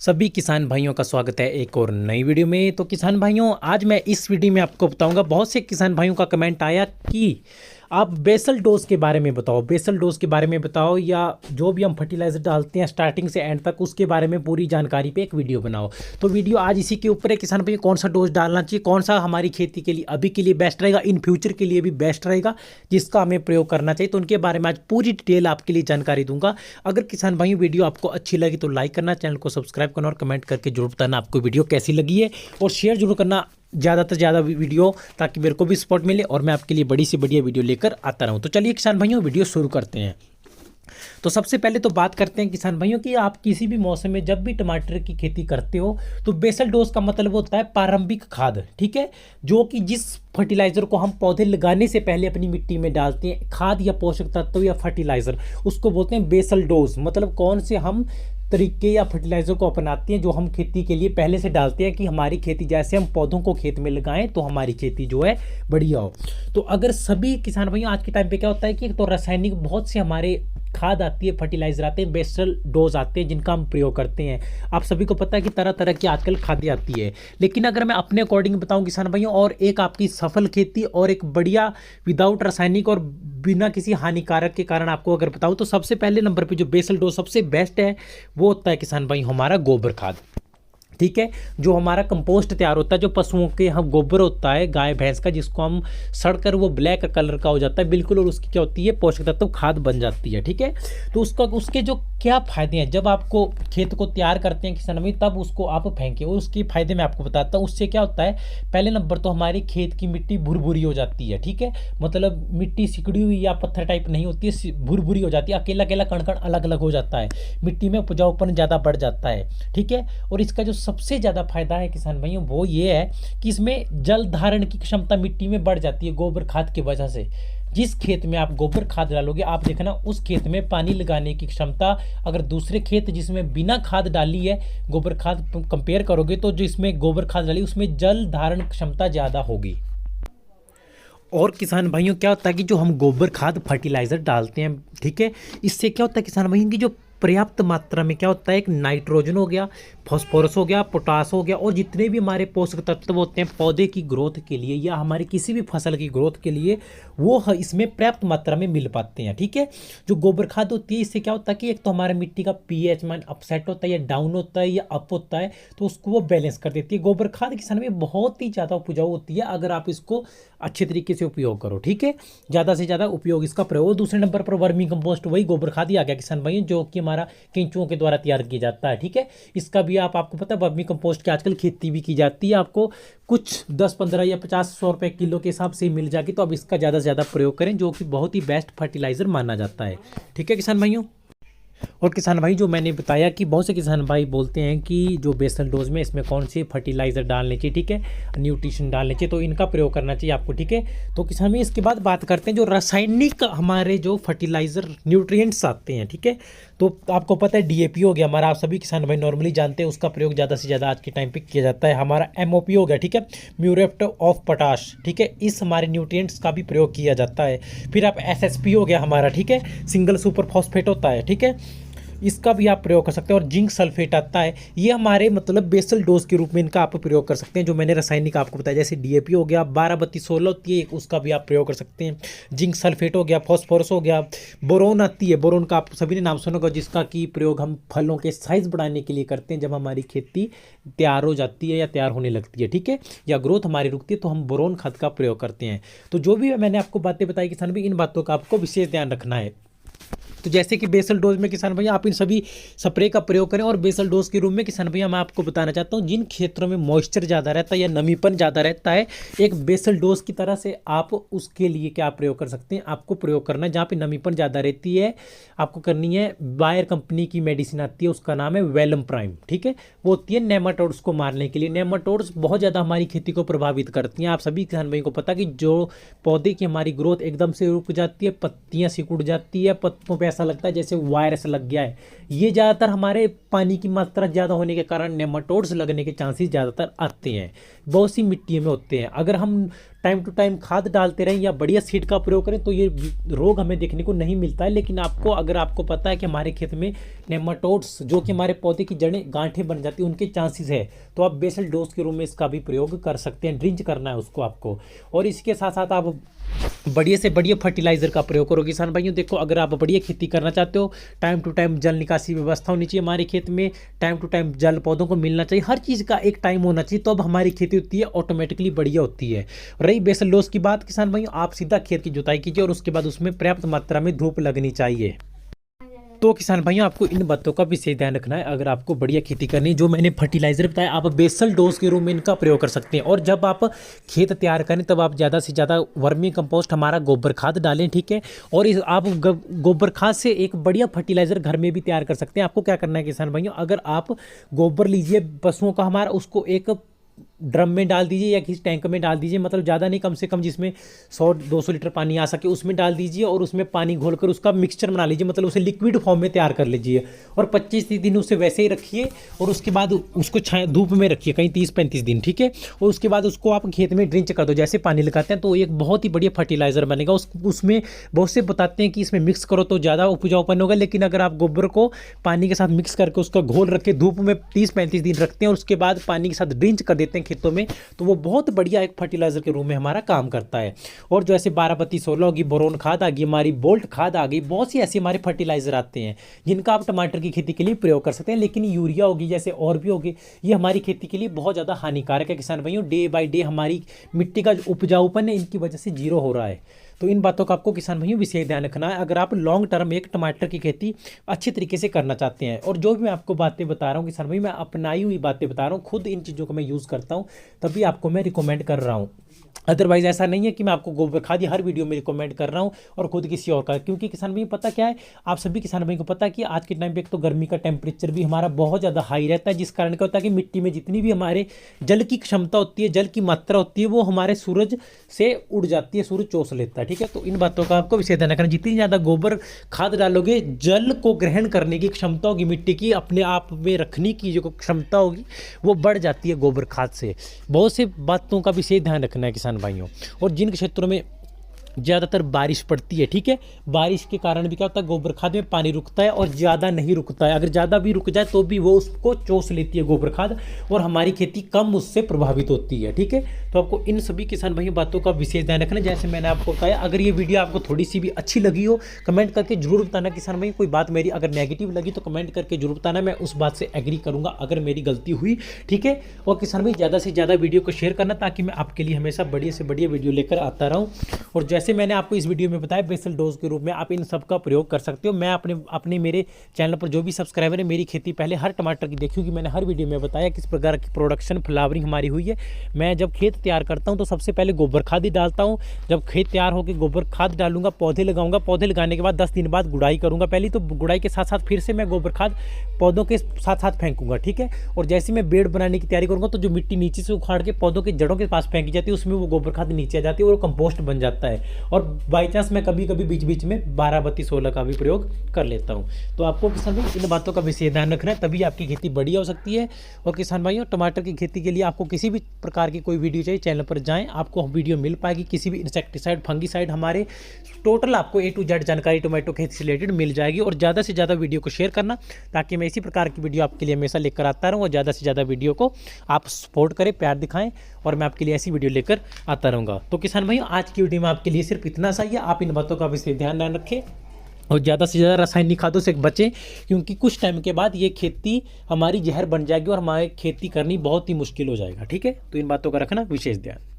सभी किसान भाइयों का स्वागत है एक और नई वीडियो में। तो किसान भाइयों, आज मैं इस वीडियो में आपको बताऊंगा, बहुत से किसान भाइयों का कमेंट आया कि आप बेसल डोज के बारे में बताओ, बेसल डोज के बारे में बताओ, या जो भी हम फर्टिलाइजर डालते हैं स्टार्टिंग से एंड तक उसके बारे में पूरी जानकारी पे एक वीडियो बनाओ। तो वीडियो आज इसी के ऊपर है किसान भाई, कौन सा डोज डालना चाहिए, कौन सा हमारी खेती के लिए अभी के लिए बेस्ट रहेगा, इन फ्यूचर के लिए भी बेस्ट रहेगा, जिसका हमें प्रयोग करना चाहिए। तो उनके बारे में आज पूरी डिटेल आपके लिए जानकारी दूंगा। अगर किसान भाई वीडियो आपको अच्छी लगी तो लाइक करना, चैनल को सब्सक्राइब करना और कमेंट करके जरूर बताना आपको वीडियो कैसी लगी है, और शेयर जरूर करना ज़्यादा से ज़्यादा वीडियो, ताकि मेरे को भी सपोर्ट मिले और मैं आपके लिए बड़ी से बढ़िया वीडियो लेकर आता रहूं। तो चलिए किसान भाइयों वीडियो शुरू करते हैं। तो सबसे पहले तो बात करते हैं किसान भाइयों कि आप किसी भी मौसम में जब भी टमाटर की खेती करते हो तो बेसल डोज का मतलब होता है प्रारंभिक खाद, ठीक है, जो कि जिस फर्टिलाइजर को हम पौधे लगाने से पहले अपनी मिट्टी में डालते हैं, खाद या पोषक तत्व या फर्टिलाइजर, उसको बोलते हैं बेसल डोज। मतलब कौन से हम तरीके या फर्टिलाइजर को अपनाते हैं जो हम खेती के लिए पहले से डालते हैं कि हमारी खेती, जैसे हम पौधों को खेत में लगाएं तो हमारी खेती जो है बढ़िया हो। तो अगर सभी किसान भाइयों, आज के टाइम पे क्या होता है कि तो रासायनिक बहुत से हमारे खाद आती है, फर्टिलाइजर आते हैं, बेसल डोज आते हैं जिनका हम प्रयोग करते हैं। आप सभी को पता है कि तरह तरह की आजकल खादें आती है, लेकिन अगर मैं अपने अकॉर्डिंग बताऊं किसान भाइयों, और एक आपकी सफल खेती और एक बढ़िया विदाउट रासायनिक और बिना किसी हानिकारक के कारण आपको अगर बताऊं, तो सबसे पहले नंबर पे जो बेसल डोज सबसे बेस्ट है वो होता है किसान भाई हमारा गोबर खाद, ठीक है। जो हमारा कंपोस्ट तैयार होता है, जो पशुओं के हम गोबर होता है गाय भैंस का, जिसको हम सड़कर वो ब्लैक कलर का हो जाता है बिल्कुल, और उसकी क्या होती है पोषक तत्व खाद बन जाती है, ठीक है। तो उसका उसके जो क्या फायदे हैं, जब आपको खेत को तैयार करते हैं किसान भाई तब उसको आप फेंकें, और उसके फायदे मैं आपको बताता हूँ। उससे क्या होता है, पहले नंबर तो हमारी खेत की मिट्टी भुरभुरी हो जाती है, ठीक है। मतलब मिट्टी सिकड़ी हुई या पत्थर टाइप नहीं होती है, भुरभुरी हो जाती है, अकेला अकेला कण कण अलग अलग हो जाता है, मिट्टी में उपजाऊपन ज़्यादा बढ़ जाता है, ठीक है। और इसका जो सबसे ज़्यादा फायदा है किसान भाइयों वो ये है कि इसमें जल धारण की क्षमता मिट्टी में बढ़ जाती है गोबर खाद की वजह से। जिस खेत में आप गोबर खाद डालोगे, आप देखना उस खेत में पानी लगाने की क्षमता, अगर दूसरे खेत जिसमें बिना खाद डाली है गोबर खाद कंपेयर करोगे, तो जिसमें गोबर खाद डाली उसमें जल धारण क्षमता ज़्यादा होगी। और किसान भाइयों क्या होता है कि जो हम गोबर खाद फर्टिलाइज़र डालते हैं, ठीक है, इससे क्या होता है किसान भाइयों की जो पर्याप्त मात्रा में क्या होता है, एक नाइट्रोजन हो गया, फास्फोरस हो गया, पोटास हो गया, और जितने भी हमारे पोषक तत्व होते हैं पौधे की ग्रोथ के लिए या हमारी किसी भी फसल की ग्रोथ के लिए, वो इसमें पर्याप्त मात्रा में मिल पाते हैं, ठीक है। जो गोबर खाद होती है इससे क्या होता है कि एक तो हमारे मिट्टी का पीएच मान अपसेट होता है या डाउन होता है या अप होता है, तो उसको वो बैलेंस कर देती है। गोबर खाद किसान में बहुत ही ज़्यादा उपजाऊ होती है अगर आप इसको अच्छे तरीके से उपयोग करो, ठीक है। ज़्यादा से ज़्यादा उपयोग इसका प्रयोग। दूसरे नंबर पर वर्मी कंपोस्ट, वही गोबर खाद ही आ गया किसान भाई, जो कि हमारा केंचुओं के द्वारा तैयार किया जाता है, ठीक है। इसका भी आपको पता है वर्मी कंपोस्ट की आजकल खेती भी की जाती है, आपको कुछ 10-15 या 50-100 रुपए किलो के हिसाब से मिल जाएगी। तो अब इसका ज़्यादा से ज़्यादा प्रयोग करें, जो कि बहुत ही बेस्ट फर्टिलाइजर माना जाता है, ठीक है किसान भाइयों। और किसान भाई जो मैंने बताया कि बहुत से किसान भाई बोलते हैं कि जो बेसल डोज में इसमें कौन से फर्टिलाइज़र डालने चाहिए, ठीक है, न्यूट्रिशन डालने चाहिए, तो इनका प्रयोग करना चाहिए आपको, ठीक है। तो किसान भाई इसके बाद बात करते हैं जो रासायनिक हमारे जो फर्टिलाइज़र न्यूट्रिएंट्स आते हैं, ठीक है। तो आपको पता है डीएपी हो गया हमारा, आप सभी किसान भाई नॉर्मली जानते हैं, उसका प्रयोग ज़्यादा से ज़्यादा आज के टाइम पे किया जाता है। हमारा एमओपी हो गया, ठीक है, म्यूरेट ऑफ पोटाश, ठीक है, इस हमारे न्यूट्रिएंट्स का भी प्रयोग किया जाता है। फिर आप एसएसपी हो गया हमारा, ठीक है, सिंगल सुपर फॉस्फेट होता है, ठीक है, इसका भी आप प्रयोग कर सकते हैं। और जिंक सल्फेट आता है, ये हमारे मतलब बेसल डोज के रूप में इनका आप प्रयोग कर सकते हैं। जो मैंने रासायनिक आपको बताया, जैसे डीएपी हो गया, 12-32-16 होती है, उसका भी आप प्रयोग कर सकते हैं। जिंक सल्फेट हो गया, फॉस्फोरस हो गया, बोरोन आती है, बोरोन का आप सभी ने नाम सुना होगा, जिसका की प्रयोग हम फलों के साइज बढ़ाने के लिए करते हैं। जब हमारी खेती तैयार हो जाती है या तैयार होने लगती है, ठीक है, या ग्रोथ हमारी रुकती है, तो हम बोरोन खाद का प्रयोग करते हैं। तो जो भी मैंने आपको बातें बताई किसान भी, इन बातों का आपको विशेष ध्यान रखना है। तो जैसे कि बेसल डोज में किसान भैया आप इन सभी स्प्रे का प्रयोग करें। और बेसल डोज के रूप में किसान भैया मैं आपको बताना चाहता हूँ, जिन क्षेत्रों में मॉइस्चर ज़्यादा रहता है या नमीपन ज़्यादा रहता है, एक बेसल डोज की तरह से आप उसके लिए क्या प्रयोग कर सकते हैं, आपको प्रयोग करना है जहाँ पे नमीपन ज़्यादा रहती है, आपको करनी है बायर कंपनी की मेडिसिन आती है, उसका नाम है वेलम प्राइम, ठीक है। वो होती है नेमाटोड्स को मारने के लिए। नेमाटोड्स बहुत ज़्यादा हमारी खेती को प्रभावित करती हैं। आप सभी किसान भाई को पता कि जो पौधे की हमारी ग्रोथ एकदम से रुक जाती है, पत्तियाँ सिकुड़ जाती है, पत्तों पर ऐसा लगता है जैसे वायरस लग गया है, ये ज़्यादातर हमारे पानी की मात्रा ज़्यादा होने के कारण नेमाटोड्स लगने के चांसेस ज़्यादातर आते हैं, बहुत सी मिट्टियों में होते हैं। अगर हम टाइम टू टाइम खाद डालते रहें या बढ़िया सीड का प्रयोग करें तो ये रोग हमें देखने को नहीं मिलता है। लेकिन आपको अगर आपको पता है कि हमारे खेत में नेमाटोड्स जो कि हमारे पौधे की जड़ें गांठें बन जाती हैं उनके चांसेस है, तो आप बेसल डोज के रूप में इसका भी प्रयोग कर सकते हैं। ड्रिंच करना है उसको आपको, और इसके साथ साथ आप बढ़िया से बढ़िया फर्टिलाइजर का प्रयोग करो किसान भाइयों। देखो, अगर आप बढ़िया खेती करना चाहते हो, टाइम टू टाइम जल निकासी व्यवस्था होनी चाहिए हमारे खेत में, टाइम टू टाइम जल पौधों को मिलना चाहिए, हर चीज़ का एक टाइम होना चाहिए, तो अब हमारी खेती होती है ऑटोमेटिकली बढ़िया होती है। रही बेसल डोज की बात किसान भाइयों, आप सीधा खेत की जुताई कीजिए और उसके बाद उसमें पर्याप्त मात्रा में धूप लगनी चाहिए। तो किसान भाइयों, आपको इन बातों का विशेष ध्यान रखना है। अगर आपको बढ़िया खेती करनी है, जो मैंने फर्टिलाइजर बताया आप बेसल डोज के रूप में इनका प्रयोग कर सकते हैं। और जब आप खेत तैयार करें तब आप ज़्यादा से ज़्यादा वर्मी कंपोस्ट हमारा गोबर खाद डालें, ठीक है। और आप गोबर खाद से एक बढ़िया फर्टिलाइजर घर में भी तैयार कर सकते हैं। आपको क्या करना है किसान भाइयों, अगर आप गोबर लीजिए पशुओं का हमारा, उसको एक ड्रम में डाल दीजिए या किसी टैंक में डाल दीजिए, मतलब ज़्यादा नहीं, कम से कम जिसमें 100-200 लीटर पानी आ सके उसमें डाल दीजिए और उसमें पानी घोलकर उसका मिक्सचर बना लीजिए, मतलब उसे लिक्विड फॉर्म में तैयार कर लीजिए और 25-30 दिन उसे वैसे ही रखिए और उसके बाद उसको धूप में रखिए कहीं 30-35 दिन, ठीक है। और उसके बाद उसको आप खेत में ड्रिंच कर दो, जैसे पानी लगाते हैं, तो एक बहुत ही बढ़िया फर्टिलाइजर बनेगा। उसमें बहुत से बताते हैं कि इसमें मिक्स करो तो ज़्यादा उपजाऊपन होगा, लेकिन अगर आप गोबर को पानी के साथ मिक्स करके उसका घोल रख के धूप में 30-35 दिन रखते हैं और उसके बाद पानी के साथ ड्रिंच कर देते हैं खेतों में, तो वो बहुत बढ़िया एक फर्टिलाइजर के रूप में हमारा काम करता है। और जैसे 12-32-16 होगी, बोरोन खाद आ गई, हमारी बोल्ट खाद आ गई, बहुत सी ऐसे हमारे फर्टिलाइजर आते हैं जिनका आप टमाटर की खेती के लिए प्रयोग कर सकते हैं। लेकिन यूरिया होगी जैसे और भी होगी, ये हमारी खेती के लिए बहुत ज़्यादा हानिकारक है किसान भाइयों। डे बाय डे हमारी मिट्टी का उपजाऊपन है इनकी वजह से जीरो हो रहा है। तो इन बातों का आपको किसान भाइयों विशेष ध्यान रखना है अगर आप लॉन्ग टर्म एक टमाटर की खेती अच्छे तरीके से करना चाहते हैं। और जो भी मैं आपको बातें बता रहा हूँ किसान भाई, मैं अपनाई हुई बातें बता रहा हूँ, खुद इन चीज़ों को मैं यूज़ करता हूँ, तभी आपको मैं रिकमेंड कर रहा हूँ। अदरवाइज ऐसा नहीं है कि मैं आपको गोबर खाद हर वीडियो में रिकमेंड कर रहा हूँ और खुद किसी और का, क्योंकि किसान भाई पता क्या है, आप सभी किसान भाई को पता है कि आज के टाइम पे एक तो गर्मी का टेम्परेचर भी हमारा बहुत ज़्यादा हाई रहता है, जिस कारण क्या होता है कि मिट्टी में जितनी भी हमारे जल की क्षमता होती है, जल की मात्रा होती है, वो हमारे सूरज से उड़ जाती है, सूरज चूस लेता है, ठीक है। तो इन बातों का आपको विशेष ध्यान रखना। जितनी ज़्यादा गोबर खाद डालोगे, जल को ग्रहण करने की क्षमता होगी मिट्टी की, अपने आप में रखने की जो क्षमता होगी वो बढ़ जाती है गोबर खाद से। बहुत से बातों का विशेष ध्यान रखना है किसान भाइयों। और जिन क्षेत्रों में ज़्यादातर बारिश पड़ती है, ठीक है, बारिश के कारण भी क्या होता है, गोबर खाद में पानी रुकता है और ज़्यादा नहीं रुकता है। अगर ज़्यादा भी रुक जाए तो भी वो उसको चूस लेती है गोबर खाद, और हमारी खेती कम उससे प्रभावित होती है, ठीक है। तो आपको इन सभी किसान भाई बातों का विशेष ध्यान रखना। जैसे मैंने आपको बताया, अगर ये वीडियो आपको थोड़ी सी भी अच्छी लगी हो, कमेंट करके जरूर बताना किसान भाई। कोई बात मेरी अगर नेगेटिव लगी तो कमेंट करके जरूर बताना, मैं उस बात से एग्री करूँगा अगर मेरी गलती हुई, ठीक है। और किसान भाई ज़्यादा से ज़्यादा वीडियो को शेयर करना, ताकि मैं आपके लिए हमेशा बढ़िया से बढ़िया वीडियो लेकर आता रहूँ। और जैसे मैंने आपको इस वीडियो में बताया, बेसल डोज के रूप में आप इन सब का प्रयोग कर सकते हो। मैं अपने मेरे चैनल पर जो भी सब्सक्राइबर है, मेरी खेती पहले हर टमाटर की देखी होगी, मैंने हर वीडियो में बताया किस प्रकार की प्रोडक्शन फ्लावरिंग हमारी हुई है। मैं जब खेत तैयार करता हूं तो सबसे पहले गोबर खाद ही डालता हूं। जब खेत तैयार होकर गोबर खाद डालूंगा, पौधे लगाऊंगा, पौधे लगाने के बाद 10 दिन बाद गुड़ाई करूंगा। पहले तो गुड़ाई के साथ साथ फिर से मैं गोबर खाद पौधों के साथ साथ फेंकूंगा, ठीक है। और जैसे मैं बेड बनाने की तैयारी करूंगा तो जो मिट्टी नीचे से उखाड़ के पौधों के जड़ों के पास फेंकी जाती है, उसमें वो गोबर खाद नीचे आ जाती है और कंपोस्ट बन जाता है। और बाई चांस मैं कभी कभी बीच बीच में 12-32-16 का भी प्रयोग कर लेता हूँ। तो आपको किसान भाई इन बातों का विशेष ध्यान रखना है, तभी आपकी खेती बढ़िया हो सकती है। और किसान भाइयों, टमाटर की खेती के लिए आपको किसी भी प्रकार की कोई वीडियो चाहिए, चैनल पर जाएं, आपको वीडियो मिल पाएगी। किसी भी इंसेक्टिसाइड, फंगीसाइड, हमारे टोटल आपको A to Z जानकारी टोमेटो खेती से रिलेटेड मिल जाएगी। और ज़्यादा से ज़्यादा वीडियो को शेयर करना, ताकि मैं इसी प्रकार की वीडियो आपके लिए हमेशा लेकर आता रहूँ। और ज़्यादा से ज़्यादा वीडियो को आप सपोर्ट करें, प्यार दिखाएं, और मैं आपके लिए ऐसी वीडियो लेकर आता रहूँगा। तो किसान भाइयों, आज की वीडियो में आपके लिए सिर्फ इतना सा ही है। आप इन बातों का विशेष ध्यान रखें और ज़्यादा से ज़्यादा रासायनिक खादों से बचें, क्योंकि कुछ टाइम के बाद ये खेती हमारी जहर बन जाएगी और हमारी खेती करनी बहुत ही मुश्किल हो जाएगा, ठीक है। तो इन बातों का रखना विशेष ध्यान।